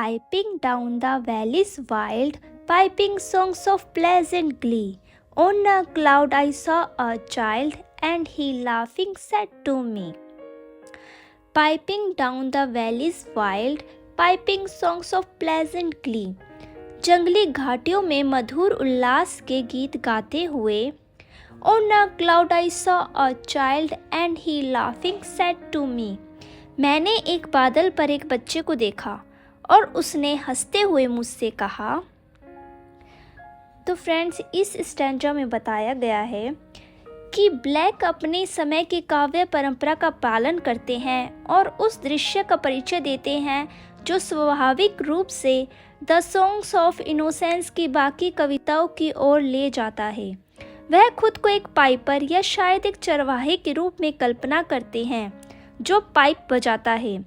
piping down the valleys wild, piping songs of pleasant glee. On a cloud I saw a child, and he laughing said to me, piping down the valleys wild, piping songs of pleasant glee. जंगली घाटियों में मधुर उल्लास के गीत गाते हुए. On a cloud I saw a child, and he laughing said to me. मैंने एक बादल पर एक बच्चे को देखा और उसने हंसते हुए मुझसे कहा. तो फ्रेंड्स, इस स्टैंजा में बताया गया है कि ब्लैक अपने समय की काव्य परंपरा का पालन करते हैं और उस दृश्य का परिचय देते हैं जो स्वाभाविक रूप से द सॉन्ग्स ऑफ इनोसेंस की बाकी कविताओं की ओर ले जाता है. वह खुद को एक पाइपर या शायद एक चरवाहे के रूप में कल्पना करते हैं जो पाइप बजाता है.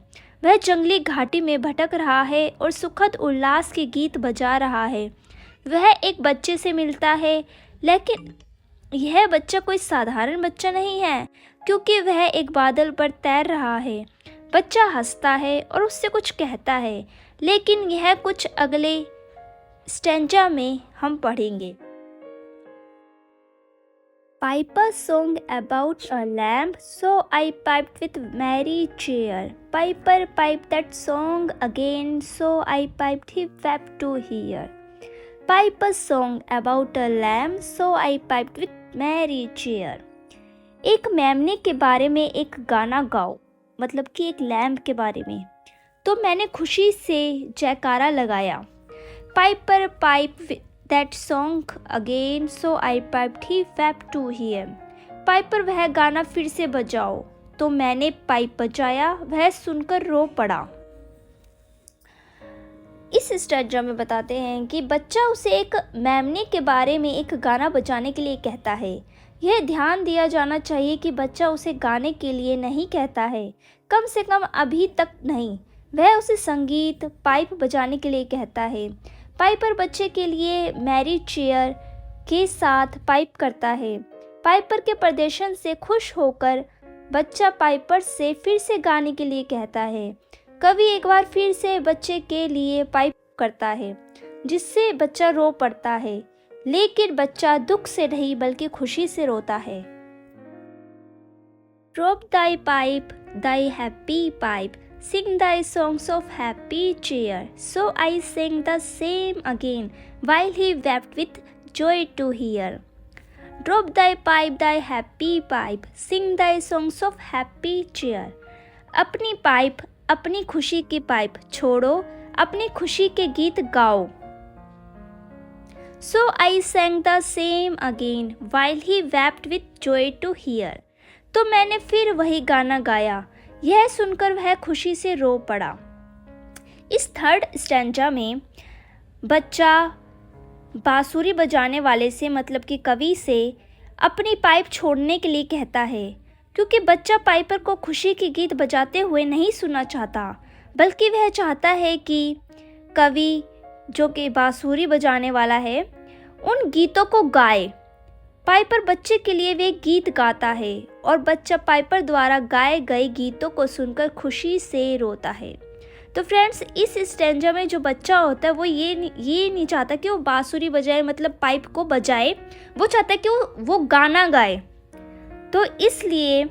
वह जंगली घाटी में भटक रहा है और सुखद उल्लास के गीत बजा रहा है. वह एक बच्चे से मिलता है, लेकिन यह बच्चा कोई साधारण बच्चा नहीं है, क्योंकि वह एक बादल पर तैर रहा है. बच्चा हंसता है और उससे कुछ कहता है, लेकिन यह कुछ अगले स्टैंजा में हम पढ़ेंगे. Piper song about a lamb, so I piped with merry cheer. Piper piped that song again, so I piped he wept to hear. Piper song about a lamb, so I piped with merry cheer. एक मेमने के बारे में एक गाना गाओ, मतलब कि एक लैम्ब के बारे में, तो मैंने खुशी से जयकारा लगाया. Piper piped that song again, so I piped he wept to hear. Piper वह गाना फिर से बजाओ, तो मैंने पाइप बजाया, वह सुनकर रो पड़ा. इस स्टैंजा में बताते हैं कि बच्चा उसे एक मेमने के बारे में एक गाना बजाने के लिए कहता है. यह ध्यान दिया जाना चाहिए कि बच्चा उसे गाने के लिए नहीं कहता है, कम से कम अभी तक नहीं. वह उसे संगीत पाइप बजाने के लिए कहता है. पाइपर बच्चे के लिए मैरी चेयर के साथ पाइप करता है. पाइपर के प्रदर्शन से खुश होकर बच्चा पाइपर से फिर से गाने के लिए कहता है. कवि एक बार फिर से बच्चे के लिए पाइप करता है, जिससे बच्चा रो पड़ता है, लेकिन बच्चा दुख से नहीं बल्कि खुशी से रोता है. Drop thy pipe, thy happy pipe, sing thy songs of happy cheer. So I sang the same again, while he wept with joy to hear. Drop thy pipe, thy happy pipe, sing thy songs of happy cheer. अपनी pipe, अपनी खुशी की pipe छोड़ो, अपनी खुशी के गीत गाओ. So I sang the same again, while he wept with joy to hear. तो मैंने फिर वही गाना गाया, यह सुनकर वह खुशी से रो पड़ा. इस थर्ड स्टैंजा में बच्चा बांसुरी बजाने वाले से, मतलब कि कवि से, अपनी पाइप छोड़ने के लिए कहता है, क्योंकि बच्चा पाइपर को खुशी के गीत बजाते हुए नहीं सुनना चाहता, बल्कि वह चाहता है कि कवि, जो कि बांसुरी बजाने वाला है, उन गीतों को गाए. पाइपर बच्चे के लिए वे गीत गाता है और बच्चा पाइपर द्वारा गाए गए गीतों को सुनकर खुशी से रोता है. तो फ्रेंड्स, इस स्टैंजा में जो बच्चा होता है वो ये नहीं चाहता कि वो बांसुरी बजाए, मतलब पाइप को बजाए, वो चाहता है कि वो गाना गाए. तो इसलिए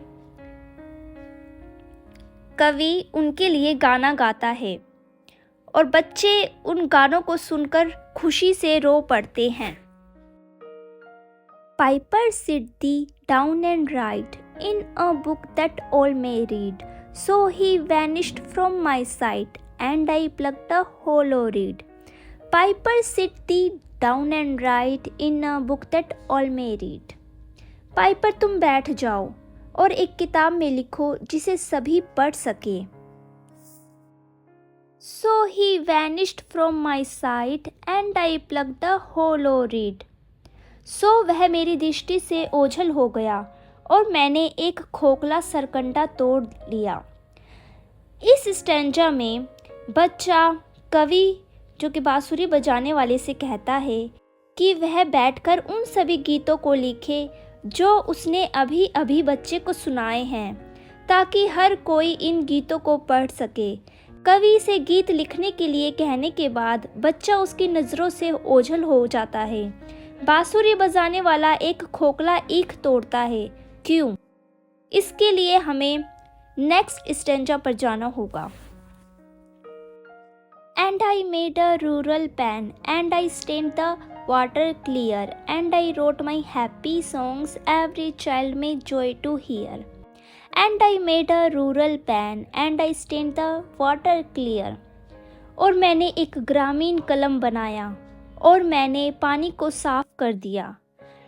कवि उनके लिए गाना गाता है और बच्चे उन गानों को सुनकर खुशी से रो पड़ते हैं. Piper sit thee down and write in a book that all may read. So he vanished from my sight, and I plucked a hollow reed. Piper sit thee down and write in a book that all may read. Piper तुम बैठ जाओ और एक किताब में लिखो जिसे सभी पढ़ सके. So he vanished from my sight, and I plucked a hollow reed. सो वह मेरी दृष्टि से ओझल हो गया और मैंने एक खोखला सरकंडा तोड़ लिया. इस स्टैंजा में बच्चा कवि, जो कि बांसुरी बजाने वाले से कहता है कि वह बैठकर उन सभी गीतों को लिखे जो उसने अभी अभी बच्चे को सुनाए हैं, ताकि हर कोई इन गीतों को पढ़ सके. कवि से गीत लिखने के लिए कहने के बाद बच्चा उसकी नज़रों से ओझल हो जाता है। बांसुरी बजाने वाला एक खोखला ईख तोड़ता है। क्यों? इसके लिए हमें नेक्स्ट स्टेंजा पर जाना होगा। And I made a rural pen, and I stained the water clear, and I wrote my happy songs every child may joy to hear. And I made a rural pen, and I stained the water clear. और मैंने एक ग्रामीण कलम बनाया और मैंने पानी को साफ कर दिया।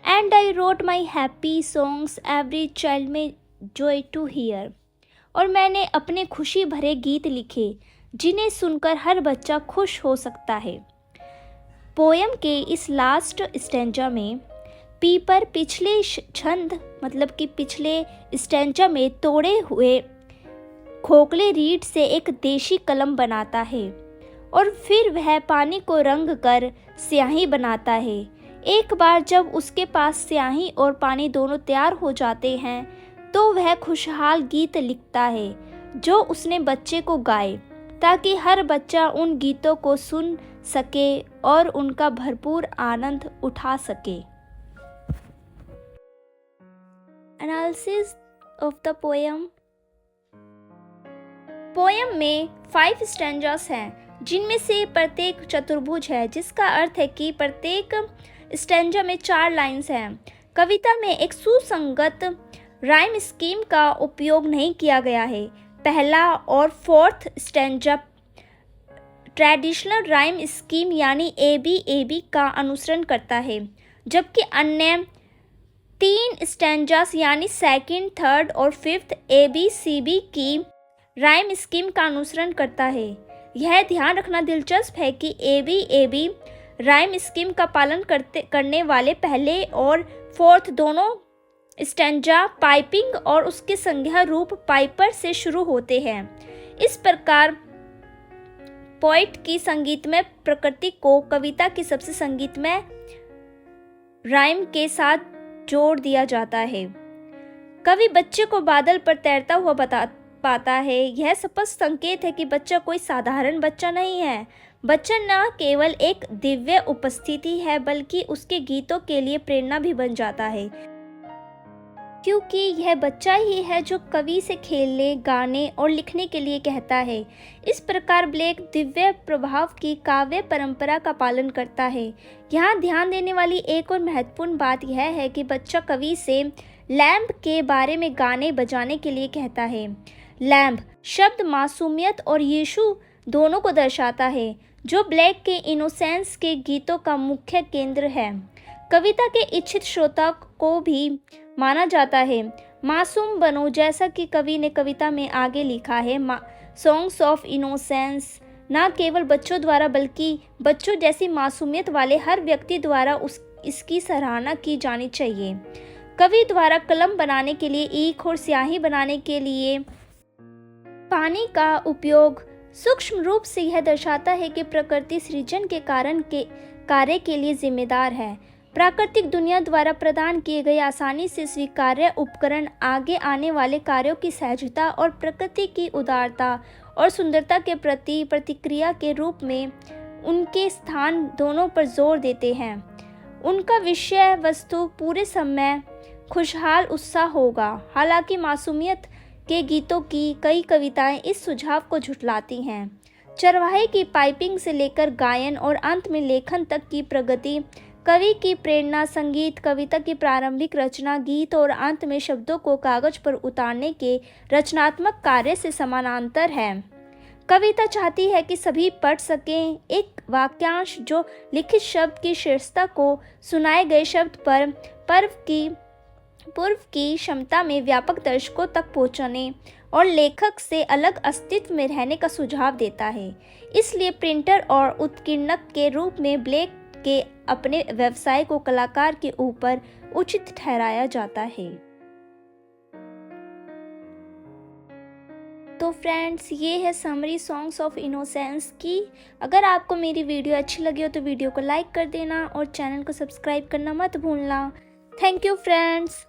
And I wrote my happy songs every child may joy to hear. और मैंने अपने खुशी भरे गीत लिखे जिन्हें सुनकर हर बच्चा खुश हो सकता है। पोयम के इस लास्ट स्टेंजा में पीपर पिछले छंद मतलब कि पिछले स्टेंजा में तोड़े हुए खोखले रीड से एक देशी कलम बनाता है और फिर वह पानी को रंग कर स्याही बनाता है। एक बार जब उसके पास स्याही और पानी दोनों तैयार हो जाते हैं तो वह खुशहाल गीत लिखता है जो उसने बच्चे को गाए, ताकि हर बच्चा उन गीतों को सुन सके और उनका भरपूर आनंद उठा सके। Analysis of the poem. Poem में 5 स्टेंजास हैं, जिनमें से प्रत्येक चतुर्भुज है, जिसका अर्थ है कि प्रत्येक स्टेंजा में 4 लाइन्स हैं। कविता में एक सुसंगत राइम स्कीम का उपयोग नहीं किया गया है। पहला और 4th stanza traditional rhyme scheme यानी ABAB का अनुसरण करता है, जबकि अन्य 3 स्टेंजास यानी 2nd, 3rd और 5th ABCB की राइम स्कीम का अनुसरण करता है। यह ध्यान रखना दिलचस्प है कि ABAB राइम स्कीम का पालन करने वाले पहले और 4th दोनों स्टेंजा पाइपिंग और उसके संज्ञा रूप पाइपर से शुरू होते हैं। इस प्रकार पोइट की संगीतमय प्रकृति को कविता की सबसे संगीतमय राइम के साथ जोड़ दिया जाता है। कवि बच्चे को बादल पर तैरता हुआ बता पाता है। यह स्पष्ट संकेत है कि बच्चा कोई साधारण बच्चा नहीं है। बच्चा न केवल एक दिव्य उपस्थिति है बल्कि उसके गीतों के लिए प्रेरणा भी बन जाता है, क्योंकि यह बच्चा ही है जो कवि से खेलने, गाने और लिखने के लिए कहता है। इस प्रकार ब्लेक दिव्य प्रभाव की काव्य परंपरा का पालन करता है। यहाँ ध्यान देने वाली एक और महत्वपूर्ण बात यह है कि बच्चा कवि से लैम्ब के बारे में गाने बजाने के लिए कहता है। लैम्ब शब्द मासूमियत और यीशु दोनों को दर्शाता है, जो ब्लेक के इनोसेंस के गीतों का मुख्य केंद्र है। कविता के इच्छित श्रोता को भी माना जाता है। मासूम बनो, जैसा कि कवि ने कविता में आगे लिखा है, सॉन्ग्स ऑफ इनोसेंस न केवल बच्चों द्वारा बल्कि बच्चों जैसी मासूमियत वाले हर व्यक्ति द्वारा इसकी सराहना की जानी चाहिए। कवि द्वारा कलम बनाने के लिए ईख और स्याही बनाने के लिए पानी का उपयोग सूक्ष्म रूप से यह दर्शाता है कि प्रकृति सृजन के कार्य के लिए जिम्मेदार है। प्राकृतिक दुनिया द्वारा प्रदान किए गए आसानी से स्वीकार्य उपकरण आगे आने वाले कार्यों की सहजता और प्रकृति की उदारता और सुंदरता के प्रति प्रतिक्रिया के रूप में उनके स्थान दोनों पर जोर देते हैं। उनका विषय वस्तु पूरे समय खुशहाल उत्साह होगा। हालांकि मासूमियत के गीतों की कई कविताएं इस सुझाव को झुठलाती हैं। चरवाहे की पाइपिंग से लेकर गायन और अंत में लेखन तक की प्रगति कवि की प्रेरणा, संगीत, कविता की प्रारंभिक रचना, गीत और अंत में शब्दों को कागज पर उतारने के रचनात्मक कार्य से समानांतर है। कविता चाहती है कि सभी पढ़ सकें। एक वाक्यांश जो लिखित शब्द की शीर्षता को सुनाए गए शब्द पर पूर्व की क्षमता में व्यापक दर्शकों तक पहुंचने और लेखक से अलग अस्तित्व में रहने का सुझाव देता है। इसलिए प्रिंटर और उत्कीर्णक के रूप में ब्लेक के अपने व्यवसाय को कलाकार के ऊपर उचित ठहराया जाता है। तो फ्रेंड्स, ये है समरी सॉन्ग्स ऑफ इनोसेंस की। अगर आपको मेरी वीडियो अच्छी लगी हो तो वीडियो को लाइक कर देना और चैनल को सब्सक्राइब करना मत भूलना। Thank you friends.